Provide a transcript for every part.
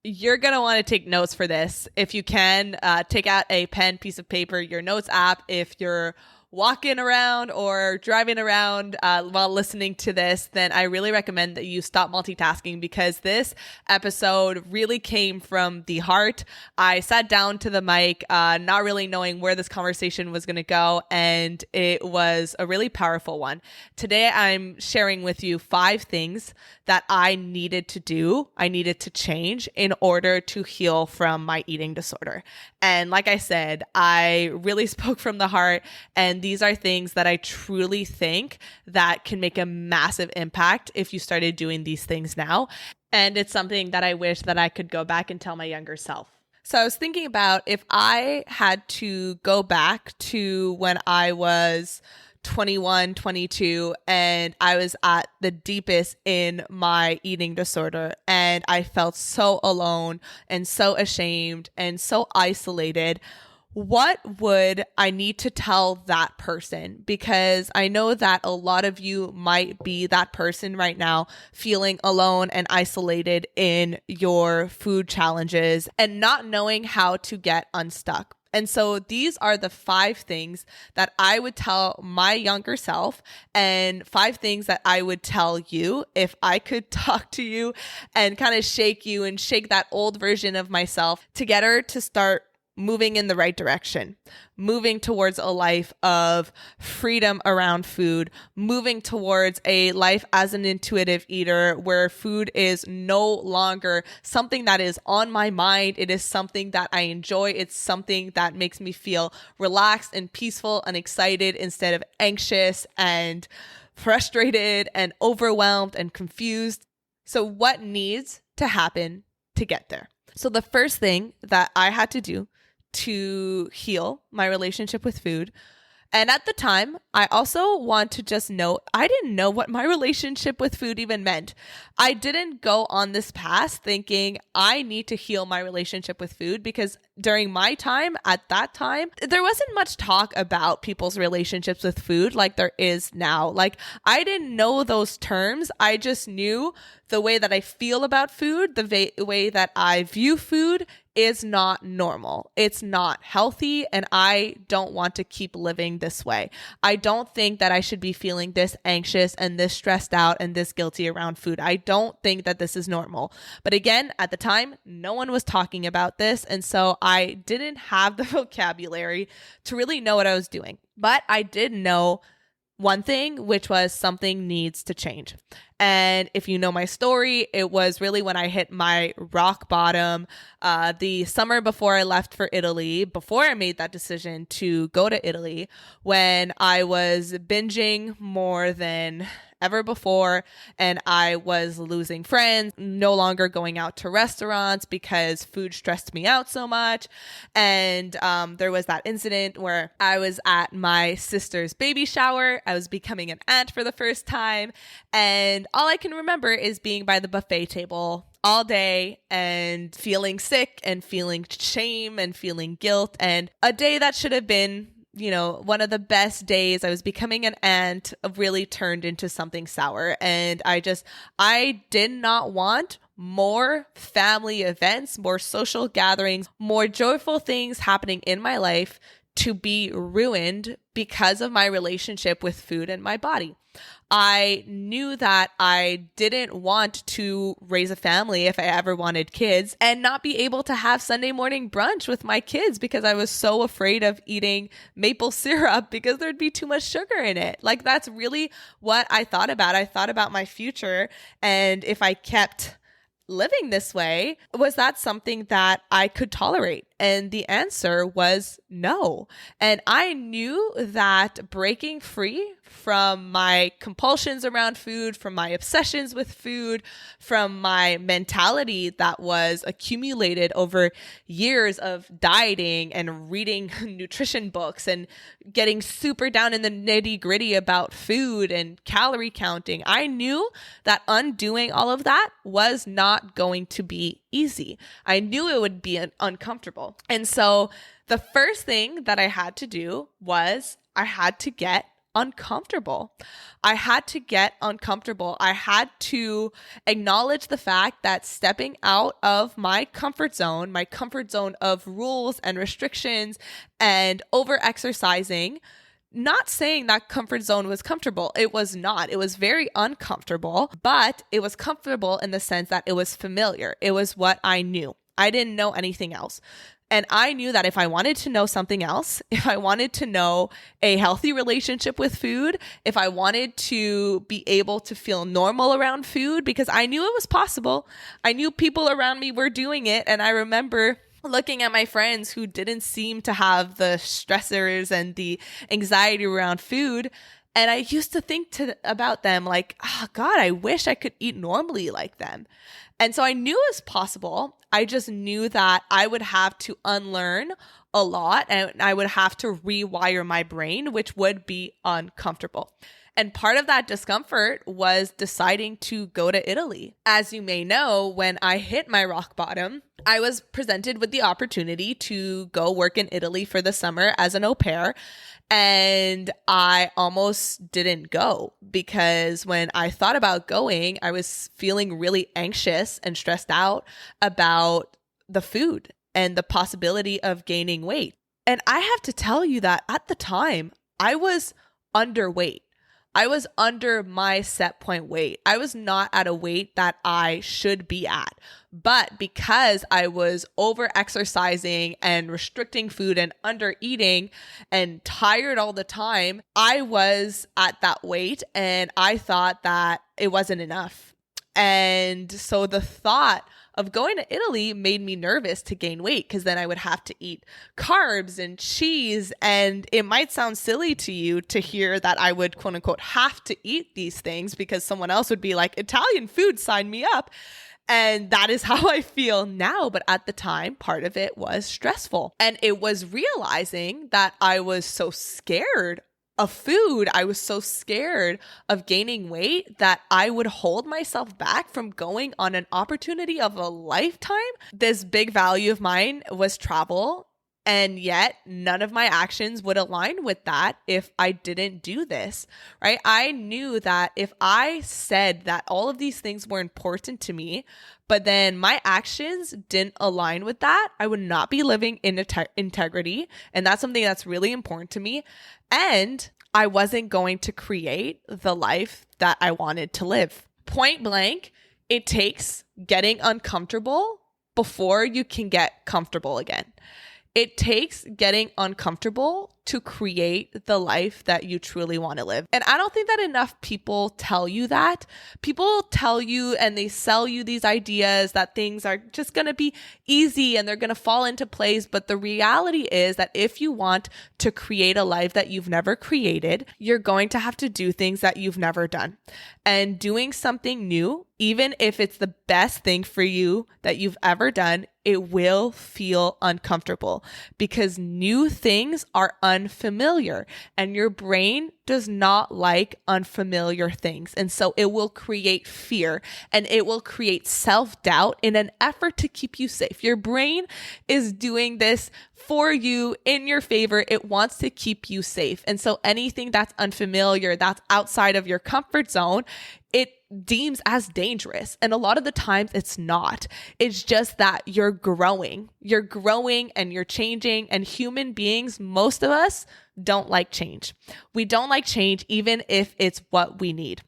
you're going to want to take notes for this. If you can, take out a pen, piece of paper, your notes app. If you're walking around or driving around while listening to this, then I really recommend that you stop multitasking, because this episode really came from the heart. I sat down to the mic, not really knowing where this conversation was going to go, and it was a really powerful one. Today, I'm sharing with you 5 things that I needed to do, I needed to change in order to heal from my eating disorder. And like I said, I really spoke from the heart, and these are things that I truly think that can make a massive impact if you started doing these things now. And it's something that I wish that I could go back and tell my younger self. So I was thinking about if I had to go back to when I was 21, 22, and I was at the deepest in my eating disorder, and I felt so alone and so ashamed and so isolated. What would I need to tell that person? Because I know that a lot of you might be that person right now, feeling alone and isolated in your food challenges and not knowing how to get unstuck. And so these are the 5 things that I would tell my younger self, and 5 things that I would tell you if I could talk to you and kind of shake you and shake that old version of myself to get her to start moving in the right direction, moving towards a life of freedom around food, moving towards a life as an intuitive eater where food is no longer something that is on my mind. It is something that I enjoy. It's something that makes me feel relaxed and peaceful and excited instead of anxious and frustrated and overwhelmed and confused. So what needs to happen to get there? So the first thing that I had to do to heal my relationship with food, and at the time, I also want to just note, I didn't know what my relationship with food even meant. I didn't go on this path thinking I need to heal my relationship with food, because during my time, at that time, there wasn't much talk about people's relationships with food like there is now. Like, I didn't know those terms. I just knew the way that I feel about food, the way that I view food is not normal. It's not healthy, and I don't want to keep living this way. I don't think that I should be feeling this anxious and this stressed out and this guilty around food. I don't think that this is normal. But again, at the time, no one was talking about this, and so I didn't have the vocabulary to really know what I was doing. But I did know one thing, which was something needs to change. And if you know my story, it was really when I hit my rock bottom the summer before I left for Italy, before I made that decision to go to Italy, when I was binging more than ever before, and I was losing friends, no longer going out to restaurants because food stressed me out so much. And there was that incident where I was at my sister's baby shower. I was becoming an aunt for the first time, and all I can remember is being by the buffet table all day and feeling sick and feeling shame and feeling guilt, and a day that should have been, you know, one of the best days. I was becoming an aunt, really turned into something sour. And I did not want more family events, more social gatherings, more joyful things happening in my life to be ruined because of my relationship with food and my body. I knew that I didn't want to raise a family if I ever wanted kids and not be able to have Sunday morning brunch with my kids because I was so afraid of eating maple syrup because there'd be too much sugar in it. Like, that's really what I thought about. I thought about my future, and if I kept living this way, was that something that I could tolerate? And the answer was no. And I knew that breaking free from my compulsions around food, from my obsessions with food, from my mentality that was accumulated over years of dieting and reading nutrition books and getting super down in the nitty gritty about food and calorie counting, I knew that undoing all of that was not going to be easy. I knew it would be uncomfortable. And so the first thing that I had to do was I had to get uncomfortable. I had to get uncomfortable. I had to acknowledge the fact that stepping out of my comfort zone of rules and restrictions and over exercising, not saying that comfort zone was comfortable. It was not. It was very uncomfortable, but it was comfortable in the sense that it was familiar. It was what I knew. I didn't know anything else. And I knew that if I wanted to know something else, if I wanted to know a healthy relationship with food, if I wanted to be able to feel normal around food, because I knew it was possible. I knew people around me were doing it. And I remember looking at my friends who didn't seem to have the stressors and the anxiety around food. And I used to think about them like, oh God, I wish I could eat normally like them. And so I knew it was possible. I just knew that I would have to unlearn a lot and I would have to rewire my brain, which would be uncomfortable. And part of that discomfort was deciding to go to Italy. As you may know, when I hit my rock bottom, I was presented with the opportunity to go work in Italy for the summer as an au pair. And I almost didn't go because when I thought about going, I was feeling really anxious and stressed out about the food and the possibility of gaining weight. And I have to tell you that at the time, I was underweight. I was under my set point weight. I was not at a weight that I should be at. But because I was over exercising and restricting food and under eating and tired all the time, I was at that weight and I thought that it wasn't enough. And so the thought of going to Italy made me nervous to gain weight because then I would have to eat carbs and cheese. And it might sound silly to you to hear that I would, quote unquote, have to eat these things because someone else would be like, Italian food, sign me up. And that is how I feel now. But at the time, part of it was stressful. And it was realizing that I was so scared of food. I was so scared of gaining weight that I would hold myself back from going on an opportunity of a lifetime. This big value of mine was travel. And yet none of my actions would align with that if I didn't do this, right? I knew that if I said that all of these things were important to me, but then my actions didn't align with that, I would not be living in integrity. And that's something that's really important to me. And I wasn't going to create the life that I wanted to live. Point blank, it takes getting uncomfortable before you can get comfortable again. It takes getting uncomfortable to create the life that you truly want to live. And I don't think that enough people tell you that. People tell you and they sell you these ideas that things are just going to be easy and they're going to fall into place. But the reality is that if you want to create a life that you've never created, you're going to have to do things that you've never done. And doing something new, even if it's the best thing for you that you've ever done, it will feel uncomfortable because new things are unfamiliar and your brain does not like unfamiliar things. And so it will create fear and it will create self-doubt in an effort to keep you safe. Your brain is doing this for you in your favor. It wants to keep you safe. And so anything that's unfamiliar, that's outside of your comfort zone, it deems as dangerous. And a lot of the times it's not. It's just that you're growing and you're changing. And human beings, most of us don't like change. We don't like change, even if it's what we need.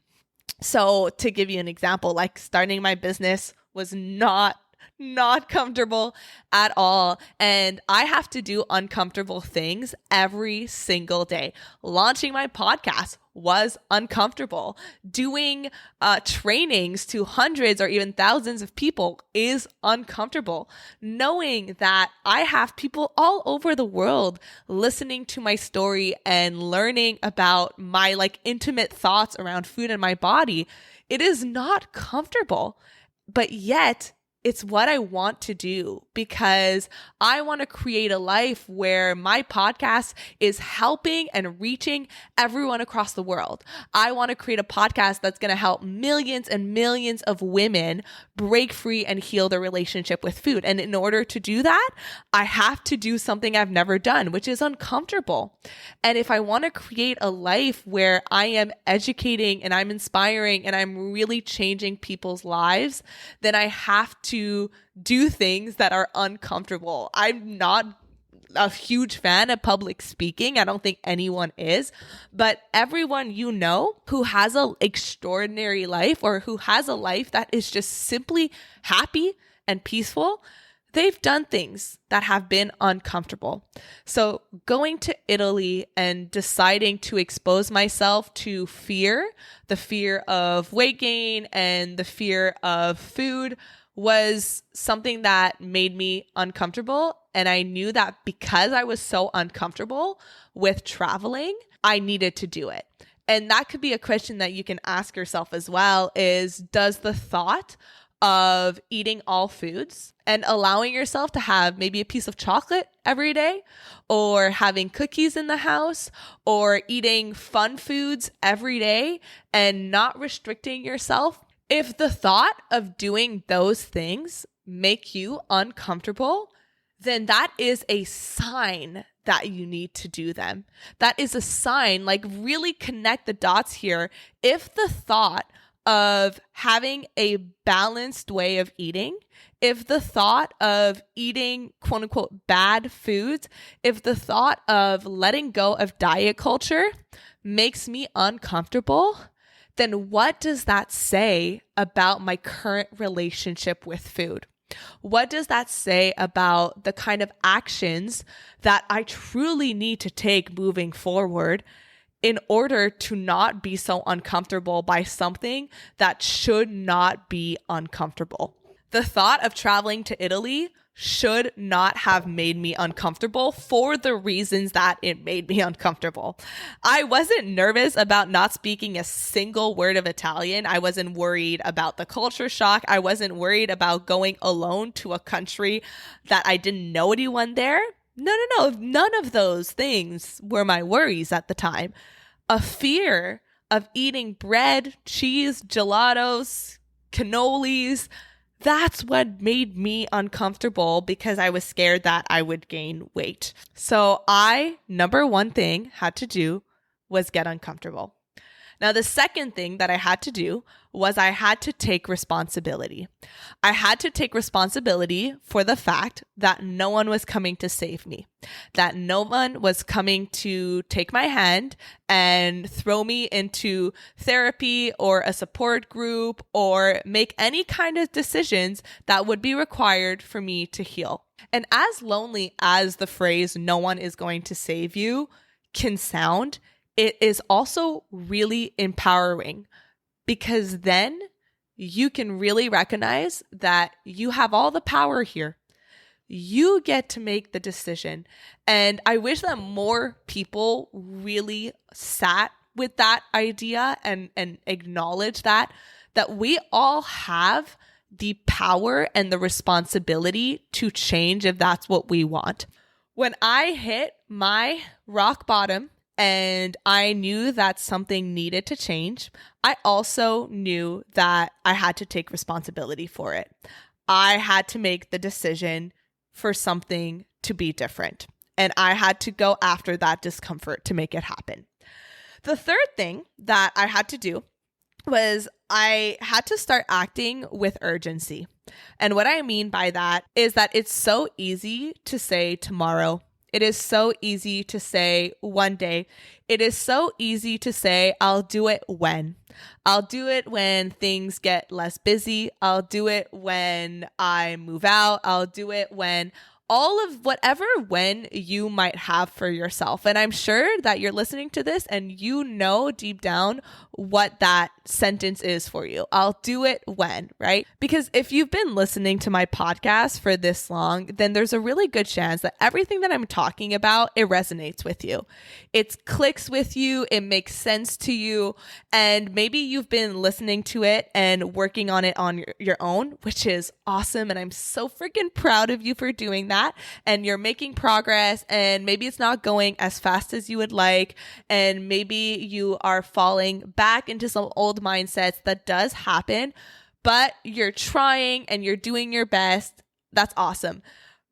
So to give you an example, like starting my business was not comfortable at all. And I have to do uncomfortable things every single day. Launching my podcast was uncomfortable. Doing trainings to hundreds or even thousands of people is uncomfortable. Knowing that I have people all over the world listening to my story and learning about my intimate thoughts around food and my body, it is not comfortable. But yet, It's what I want to do because I want to create a life where my podcast is helping and reaching everyone across the world. I want to create a podcast that's going to help millions and millions of women break free and heal their relationship with food. And in order to do that, I have to do something I've never done, which is uncomfortable. And if I want to create a life where I am educating and I'm inspiring and I'm really changing people's lives, then I have to do things that are uncomfortable. I'm not a huge fan of public speaking. I don't think anyone is, but everyone you know who has an extraordinary life or who has a life that is just simply happy and peaceful, they've done things that have been uncomfortable. So going to Italy and deciding to expose myself to fear, the fear of weight gain and the fear of food, was something that made me uncomfortable. And I knew that because I was so uncomfortable with traveling, I needed to do it. And that could be a question that you can ask yourself as well is, does the thought of eating all foods and allowing yourself to have maybe a piece of chocolate every day, or having cookies in the house, or eating fun foods every day and not restricting yourself, if the thought of doing those things make you uncomfortable, then that is a sign that you need to do them. That is a sign, like really connect the dots here. If the thought of having a balanced way of eating, if the thought of eating quote unquote bad foods, if the thought of letting go of diet culture makes me uncomfortable, then what does that say about my current relationship with food? What does that say about the kind of actions that I truly need to take moving forward in order to not be so uncomfortable by something that should not be uncomfortable? The thought of traveling to Italy should not have made me uncomfortable for the reasons that it made me uncomfortable. I wasn't nervous about not speaking a single word of Italian. I wasn't worried about the culture shock. I wasn't worried about going alone to a country that I didn't know anyone there. No. None of those things were my worries at the time. A fear of eating bread, cheese, gelatos, cannolis, that's what made me uncomfortable because I was scared that I would gain weight. So number one thing had to do was get uncomfortable. Now, the second thing that I had to do was I had to take responsibility. I had to take responsibility for the fact that no one was coming to save me, that no one was coming to take my hand and throw me into therapy or a support group or make any kind of decisions that would be required for me to heal. And as lonely as the phrase "no one is going to save you" can sound, it is also really empowering, because then you can really recognize that you have all the power here. You get to make the decision. And I wish that more people really sat with that idea and acknowledge that we all have the power and the responsibility to change if that's what we want. When I hit my rock bottom, and I knew that something needed to change, I also knew that I had to take responsibility for it. I had to make the decision for something to be different, and I had to go after that discomfort to make it happen. The third thing that I had to do was I had to start acting with urgency. And what I mean by that is that it's so easy to say tomorrow. It is so easy to say one day. It is so easy to say, I'll do it when. I'll do it when things get less busy. I'll do it when I move out. I'll do it when all of whatever when you might have for yourself. And I'm sure that you're listening to this and you know deep down what that sentence is for you. I'll do it when, right? Because if you've been listening to my podcast for this long, then there's a really good chance that everything that I'm talking about, it resonates with you. It clicks with you. It makes sense to you. And maybe you've been listening to it and working on it on your own, which is awesome. And I'm so freaking proud of you for doing that. And you're making progress, and maybe it's not going as fast as you would like. And maybe you are falling back into some old mindsets. That does happen, but you're trying and you're doing your best. That's awesome.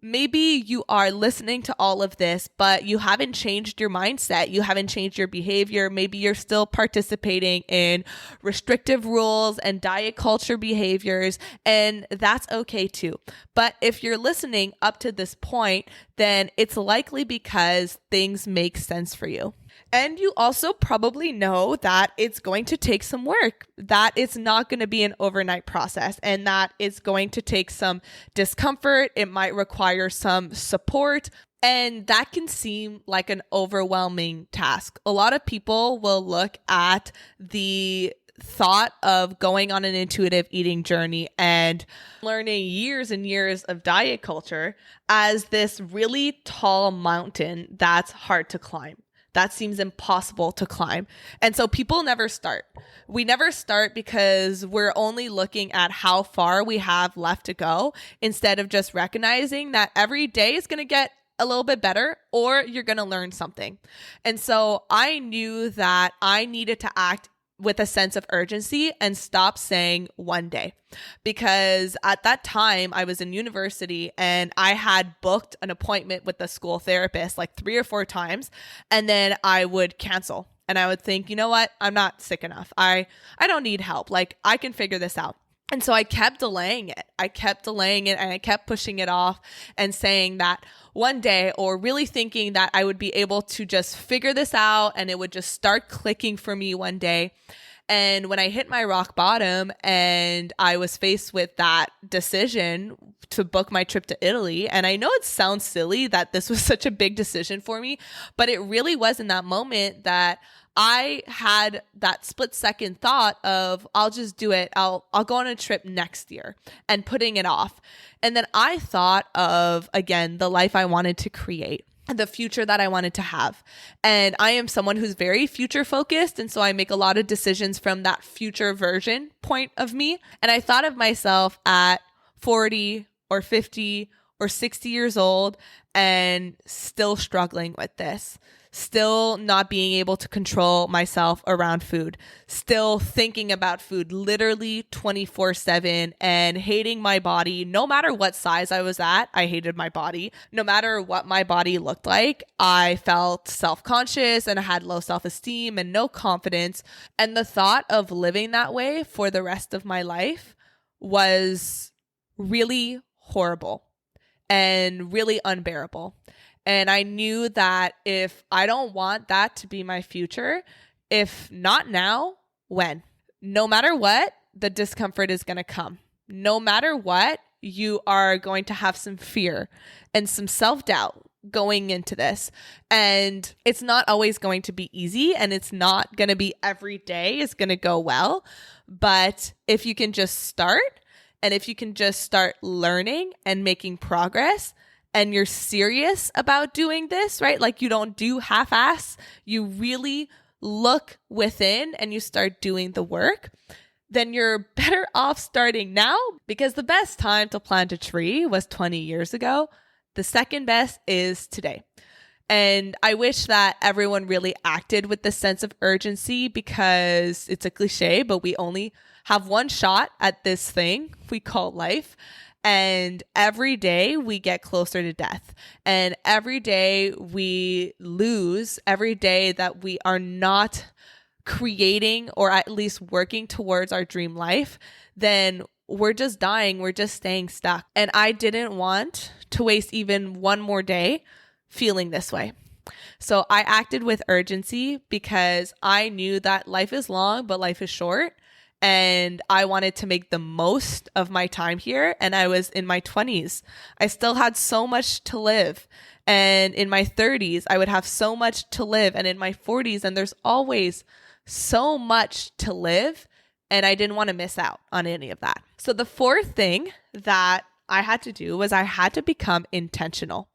Maybe you are listening to all of this, but you haven't changed your mindset. You haven't changed your behavior. Maybe you're still participating in restrictive rules and diet culture behaviors, and that's okay too. But if you're listening up to this point, then it's likely because things make sense for you. And you also probably know that it's going to take some work, that it's not going to be an overnight process, and that it's going to take some discomfort. It might require some support, and that can seem like an overwhelming task. A lot of people will look at the thought of going on an intuitive eating journey and learning years and years of diet culture as this really tall mountain that's hard to climb. That seems impossible to climb. And so people never start. We never start because we're only looking at how far we have left to go, instead of just recognizing that every day is going to get a little bit better, or you're going to learn something. And so I knew that I needed to act with a sense of urgency and stop saying one day. Because at that time I was in university and I had booked an appointment with the school therapist like 3 or 4 times, and then I would cancel and I would think, you know what? I'm not sick enough. I don't need help. Like, I can figure this out. And so I kept delaying it. I kept delaying it and I kept pushing it off and saying that one day, or really thinking that I would be able to just figure this out and it would just start clicking for me one day. And when I hit my rock bottom and I was faced with that decision to book my trip to Italy, and I know it sounds silly that this was such a big decision for me, but it really was in that moment that I had that split second thought of, I'll just do it. I'll go on a trip next year, and putting it off. And then I thought of, again, the life I wanted to create, the future that I wanted to have. And I am someone who's very future focused. And so I make a lot of decisions from that future version point of me. And I thought of myself at 40 or 50 or 60 years old and still struggling with this. Still not being able to control myself around food, still thinking about food literally 24/7 and hating my body. No matter what size I was at, I hated my body. No matter what my body looked like, I felt self-conscious and I had low self-esteem and no confidence. And the thought of living that way for the rest of my life was really horrible and really unbearable. And I knew that if I don't want that to be my future, if not now, when? No matter what, the discomfort is going to come. No matter what, you are going to have some fear and some self-doubt going into this. And it's not always going to be easy, and it's not going to be every day is going to go well. But if you can just start, and if you can just start learning and making progress, and you're serious about doing this, right? Like, you don't do half-ass, you really look within and you start doing the work, then you're better off starting now, because the best time to plant a tree was 20 years ago. The second best is today. And I wish that everyone really acted with this sense of urgency, because it's a cliche, but we only have one shot at this thing we call life. And every day we get closer to death. And every day we lose, every day that we are not creating or at least working towards our dream life, then we're just dying. We're just staying stuck. And I didn't want to waste even one more day feeling this way. So I acted with urgency because I knew that life is long, but life is short. And I wanted to make the most of my time here. And I was in my 20s. I still had so much to live. And in my 30s, I would have so much to live. And in my 40s, and there's always so much to live. And I didn't want to miss out on any of that. So the fourth thing that I had to do was I had to become intentional.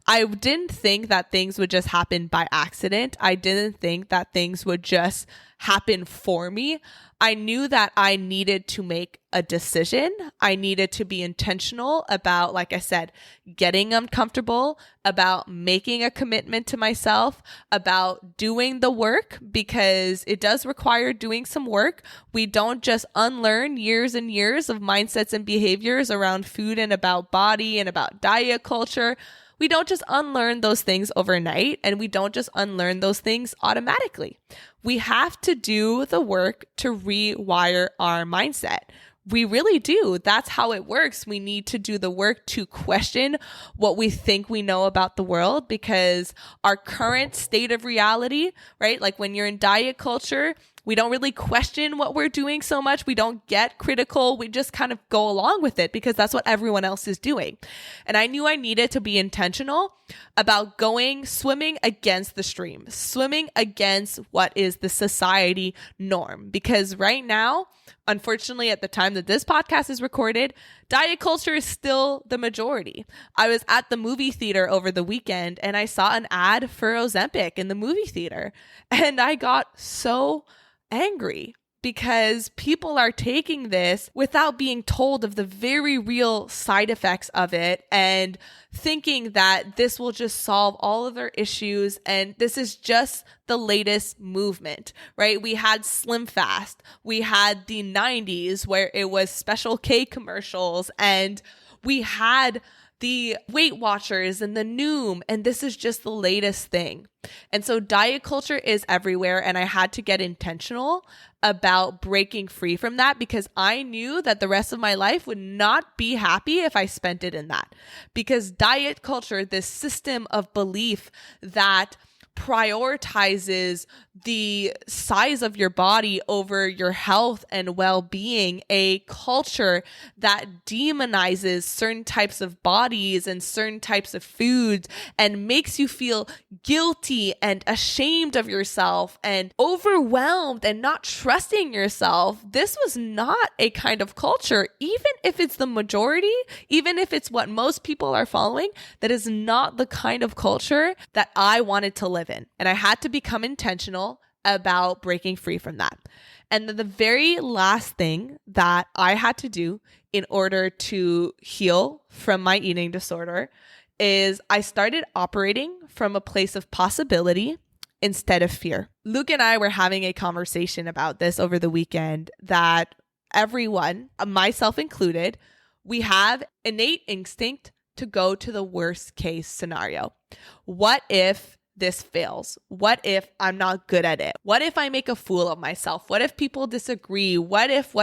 I didn't think that things would just happen by accident. I didn't think that things would just happen for me. I knew that I needed to make a decision. I needed to be intentional about, like I said, getting uncomfortable, about making a commitment to myself, about doing the work, because it does require doing some work. We don't just unlearn years and years of mindsets and behaviors around food and about body and about diet culture. We don't just unlearn those things overnight, and we don't just unlearn those things automatically. We have to do the work to rewire our mindset. We really do. That's how it works. We need to do the work to question what we think we know about the world, because our current state of reality, right? Like when you're in diet culture, we don't really question what we're doing so much. We don't get critical. We just kind of go along with it because that's what everyone else is doing. And I knew I needed to be intentional about swimming against the stream, swimming against what is the society norm. Because right now, unfortunately, at the time that this podcast is recorded, diet culture is still the majority. I was at the movie theater over the weekend and I saw an ad for Ozempic in the movie theater. And I got so angry because people are taking this without being told of the very real side effects of it and thinking that this will just solve all of their issues. And this is just the latest movement, right? We had Slim Fast. We had the 90s where it was Special K commercials, and we had the Weight Watchers and the Noom, and this is just the latest thing. And so diet culture is everywhere, and I had to get intentional about breaking free from that because I knew that the rest of my life would not be happy if I spent it in that. Because diet culture, this system of belief that prioritizes the size of your body over your health and well-being, a culture that demonizes certain types of bodies and certain types of foods and makes you feel guilty and ashamed of yourself and overwhelmed and not trusting yourself. This was not a kind of culture, even if it's the majority, even if it's what most people are following, that is not the kind of culture that I wanted to live in. And I had to become intentional about breaking free from that. And then the very last thing that I had to do in order to heal from my eating disorder is I started operating from a place of possibility instead of fear. Luke and I were having a conversation about this over the weekend, that everyone, myself included, we have innate instinct to go to the worst case scenario. What if this fails? What if I'm not good at it? What if I make a fool of myself? What if people disagree? What if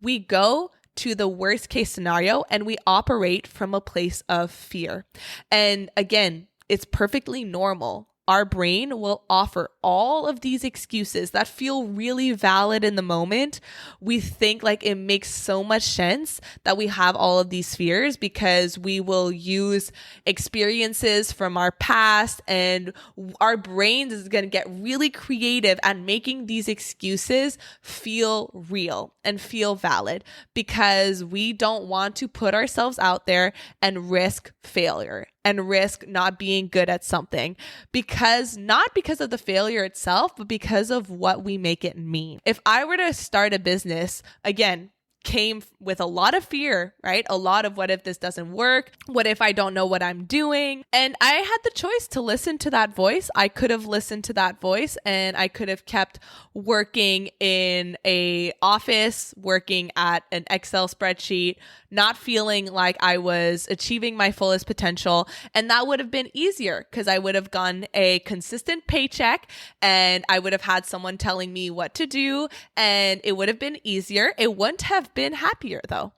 we go to the worst case scenario and we operate from a place of fear? And again, it's perfectly normal. Our brain will offer all of these excuses that feel really valid in the moment. We think like it makes so much sense that we have all of these fears because we will use experiences from our past, and our brains is going to get really creative at making these excuses feel real and feel valid because we don't want to put ourselves out there and risk failure and risk not being good at something, because not because of the failure itself, but because of what we make it mean. If I were to start a business, again, came with a lot of fear, right? A lot of what if this doesn't work? What if I don't know what I'm doing? And I had the choice to listen to that voice. I could have listened to that voice and I could have kept working in a office, working at an Excel spreadsheet, not feeling like I was achieving my fullest potential. And that would have been easier because I would have gotten a consistent paycheck and I would have had someone telling me what to do, and it would have been easier. It wouldn't have been happier though,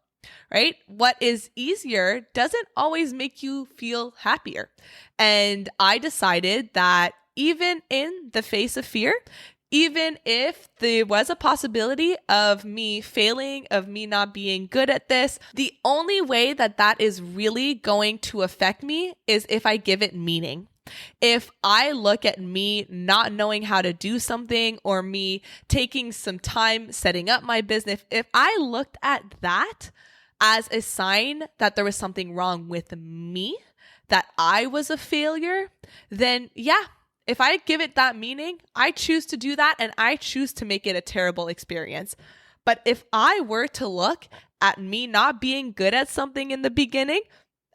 right? What is easier doesn't always make you feel happier. And I decided that even in the face of fear, even if there was a possibility of me failing, of me not being good at this, the only way that that is really going to affect me is if I give it meaning. If I look at me not knowing how to do something or me taking some time setting up my business, if I looked at that as a sign that there was something wrong with me, that I was a failure, then yeah, if I give it that meaning, I choose to do that and I choose to make it a terrible experience. But if I were to look at me not being good at something in the beginning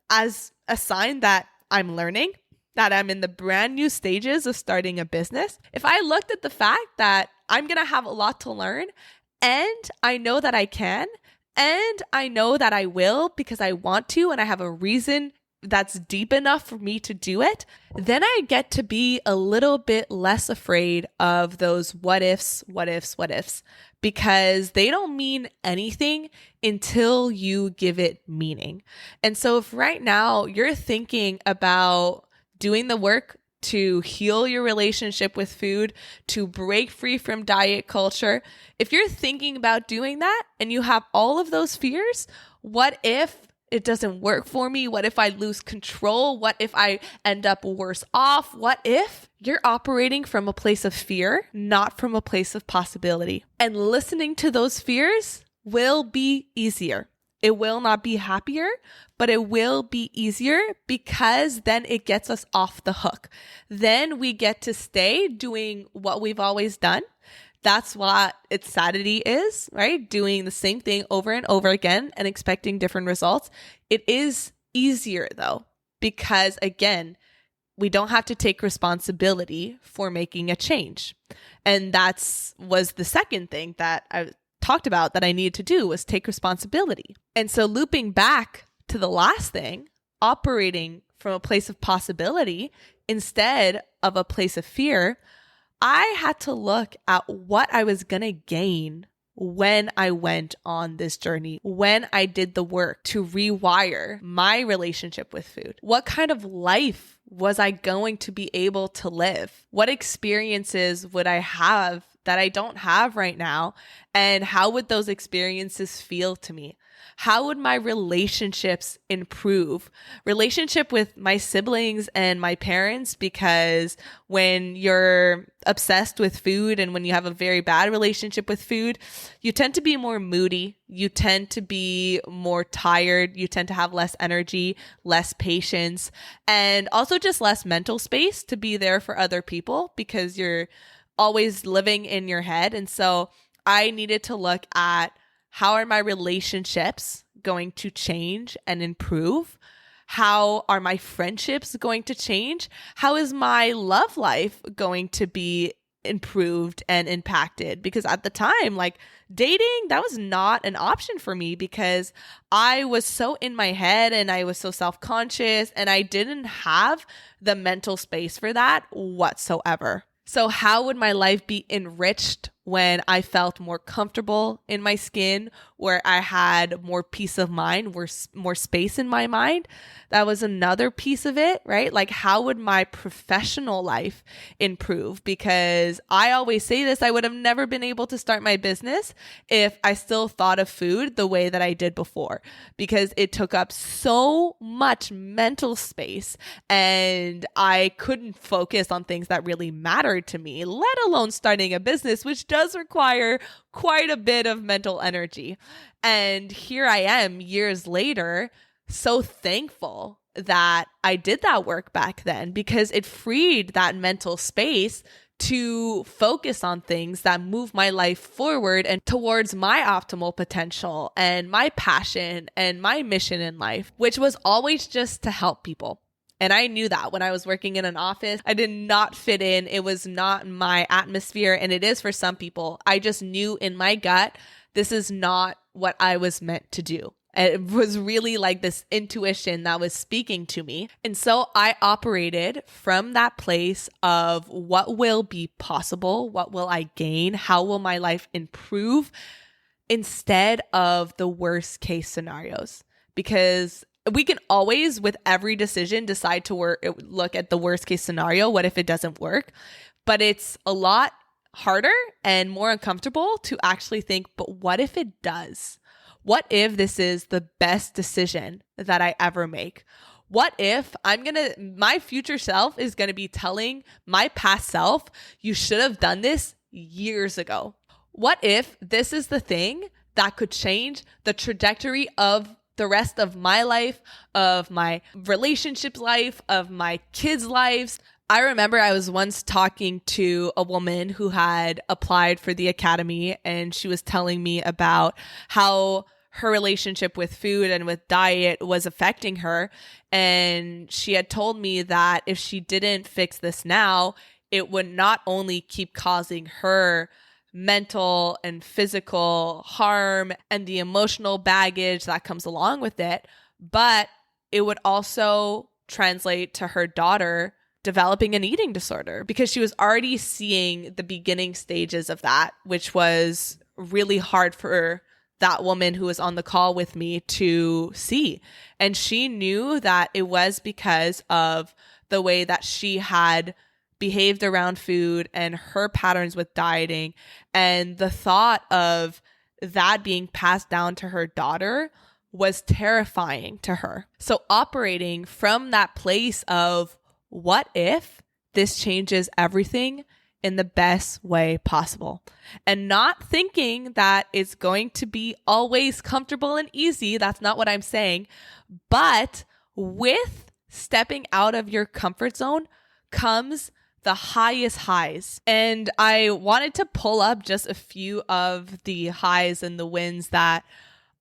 as a sign that I'm learning, that I'm in the brand new stages of starting a business, if I looked at the fact that I'm going to have a lot to learn and I know that I can, and I know that I will because I want to, and I have a reason that's deep enough for me to do it, then I get to be a little bit less afraid of those what ifs, because they don't mean anything until you give it meaning. And so if right now you're thinking about doing the work to heal your relationship with food, to break free from diet culture, if you're thinking about doing that and you have all of those fears, what if it doesn't work for me? What if I lose control? What if I end up worse off? What if you're operating from a place of fear, not from a place of possibility? And listening to those fears will be easier. It will not be happier, but it will be easier because then it gets us off the hook. Then we get to stay doing what we've always done. That's what insanity is, right? Doing the same thing over and over again and expecting different results. It is easier though, because again, we don't have to take responsibility for making a change. And was the second thing that I talked about that I needed to do, was take responsibility. And so looping back to the last thing, operating from a place of possibility instead of a place of fear, I had to look at what I was going to gain when I went on this journey, when I did the work to rewire my relationship with food. What kind of life was I going to be able to live? What experiences would I have that I don't have right now? And how would those experiences feel to me? How would my relationships improve? Relationship with my siblings and my parents, because when you're obsessed with food and when you have a very bad relationship with food, you tend to be more moody. You tend to be more tired. You tend to have less energy, less patience, and also just less mental space to be there for other people because you're always living in your head. And so I needed to look at, how are my relationships going to change and improve? How are my friendships going to change? How is my love life going to be improved and impacted? Because at the time, like dating, that was not an option for me because I was so in my head and I was so self-conscious and I didn't have the mental space for that whatsoever. So how would my life be enriched when I felt more comfortable in my skin, where I had more peace of mind, more space in my mind? That was another piece of it, right? Like, how would my professional life improve? Because I always say this, I would have never been able to start my business if I still thought of food the way that I did before, because it took up so much mental space and I couldn't focus on things that really mattered to me, let alone starting a business, which does require quite a bit of mental energy. And here I am years later, so thankful that I did that work back then, because it freed that mental space to focus on things that move my life forward and towards my optimal potential and my passion and my mission in life, which was always just to help people. And I knew that when I was working in an office, I did not fit in. It was not my atmosphere. And it is for some people. I just knew in my gut, this is not what I was meant to do. It was really like this intuition that was speaking to me. And so I operated from that place of what will be possible? What will I gain? How will my life improve? Instead of the worst case scenarios. Because we can always, with every decision, decide to look at the worst case scenario. What if it doesn't work? But it's a lot harder and more uncomfortable to actually think, but what if it does? What if this is the best decision that I ever make? What if my future self is going to be telling my past self, you should have done this years ago? What if this is the thing that could change the trajectory of the rest of my life, of my relationship's life, of my kids' lives? I remember I was once talking to a woman who had applied for the academy, and she was telling me about how her relationship with food and with diet was affecting her. And she had told me that if she didn't fix this now, it would not only keep causing her mental and physical harm and the emotional baggage that comes along with it, but it would also translate to her daughter developing an eating disorder, because she was already seeing the beginning stages of that, which was really hard for that woman who was on the call with me to see. And she knew that it was because of the way that she had behaved around food and her patterns with dieting, and the thought of that being passed down to her daughter was terrifying to her. So operating from that place of what if this changes everything in the best way possible, and not thinking that it's going to be always comfortable and easy. That's not what I'm saying. But with stepping out of your comfort zone comes the highest highs. And I wanted to pull up just a few of the highs and the wins that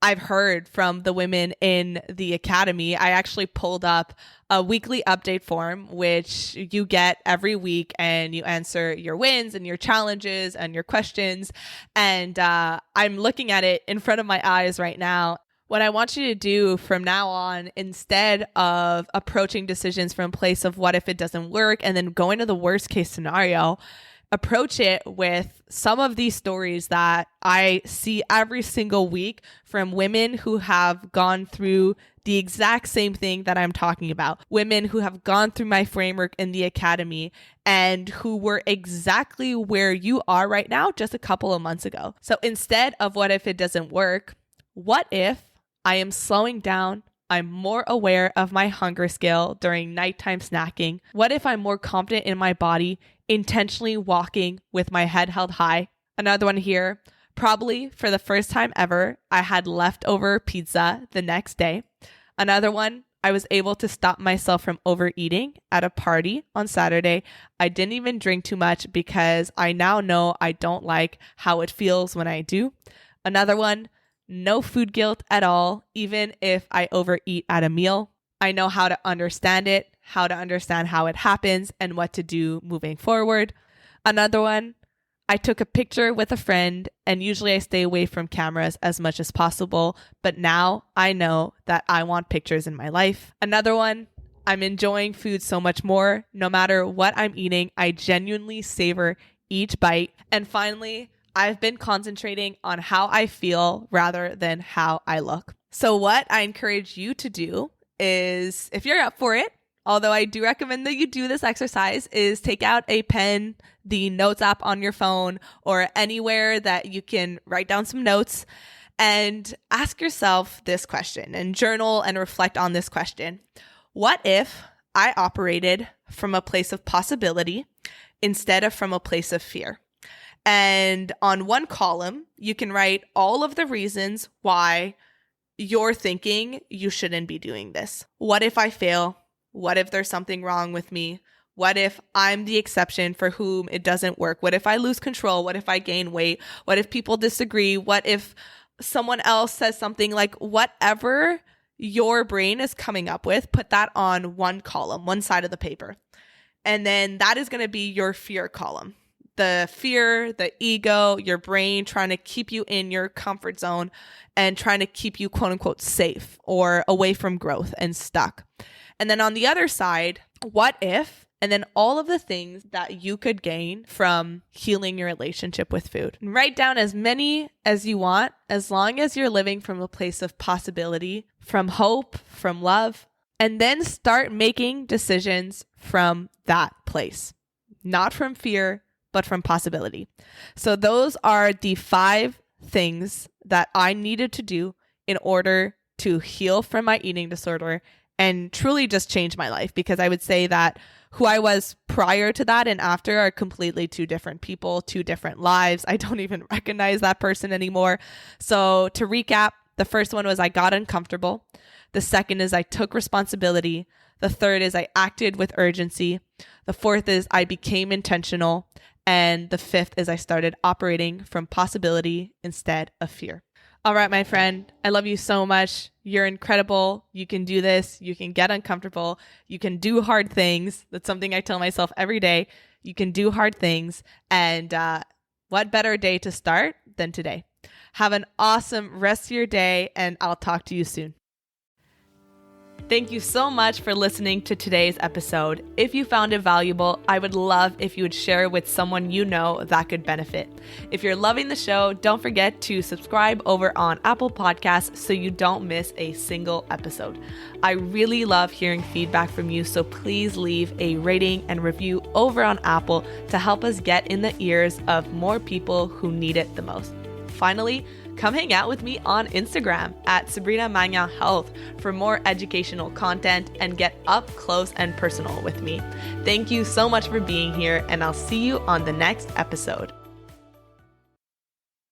I've heard from the women in the academy. I actually pulled up a weekly update form, which you get every week, and you answer your wins and your challenges and your questions. And I'm looking at it in front of my eyes right now. What I want you to do from now on, instead of approaching decisions from a place of what if it doesn't work and then going to the worst case scenario, approach it with some of these stories that I see every single week from women who have gone through the exact same thing that I'm talking about. Women who have gone through my framework in the academy and who were exactly where you are right now just a couple of months ago. So instead of what if it doesn't work, what if I am slowing down? I'm more aware of my hunger scale during nighttime snacking. What if I'm more confident in my body, intentionally walking with my head held high? Another one here, probably for the first time ever, I had leftover pizza the next day. Another one, I was able to stop myself from overeating at a party on Saturday. I didn't even drink too much because I now know I don't like how it feels when I do. Another one, no food guilt at all, even if I overeat at a meal. I know how to understand it, how to understand how it happens, and what to do moving forward. Another one, I took a picture with a friend, and usually I stay away from cameras as much as possible, but now I know that I want pictures in my life. Another one, I'm enjoying food so much more. No matter what I'm eating, I genuinely savor each bite. And finally, I've been concentrating on how I feel rather than how I look. So what I encourage you to do is, if you're up for it, although I do recommend that you do this exercise, is take out a pen, the notes app on your phone, or anywhere that you can write down some notes, and ask yourself this question and journal and reflect on this question. What if I operated from a place of possibility instead of from a place of fear? And on one column, you can write all of the reasons why you're thinking you shouldn't be doing this. What if I fail? What if there's something wrong with me? What if I'm the exception for whom it doesn't work? What if I lose control? What if I gain weight? What if people disagree? What if someone else says something? Like, whatever your brain is coming up with, put that on one column, one side of the paper. And then that is going to be your fear column. The fear, the ego, your brain trying to keep you in your comfort zone and trying to keep you quote unquote safe or away from growth and stuck. And then on the other side, what if, and then all of the things that you could gain from healing your relationship with food. And write down as many as you want, as long as you're living from a place of possibility, from hope, from love, and then start making decisions from that place, not from fear, but from possibility. So those are the 5 things that I needed to do in order to heal from my eating disorder and truly just changed my life, because I would say that who I was prior to that and after are completely two different people, two different lives. I don't even recognize that person anymore. So to recap, the first one was I got uncomfortable. The second is I took responsibility. The third is I acted with urgency. The fourth is I became intentional. And the fifth is I started operating from possibility instead of fear. All right, my friend, I love you so much. You're incredible. You can do this. You can get uncomfortable. You can do hard things. That's something I tell myself every day. You can do hard things. And what better day to start than today? Have an awesome rest of your day, and I'll talk to you soon. Thank you so much for listening to today's episode. If you found it valuable, I would love if you would share it with someone you know that could benefit. If you're loving the show, don't forget to subscribe over on Apple Podcasts so you don't miss a single episode. I really love hearing feedback from you, so please leave a rating and review over on Apple to help us get in the ears of more people who need it the most. Finally, come hang out with me on Instagram at Sabrina Magna Health for more educational content and get up close and personal with me. Thank you so much for being here, and I'll see you on the next episode.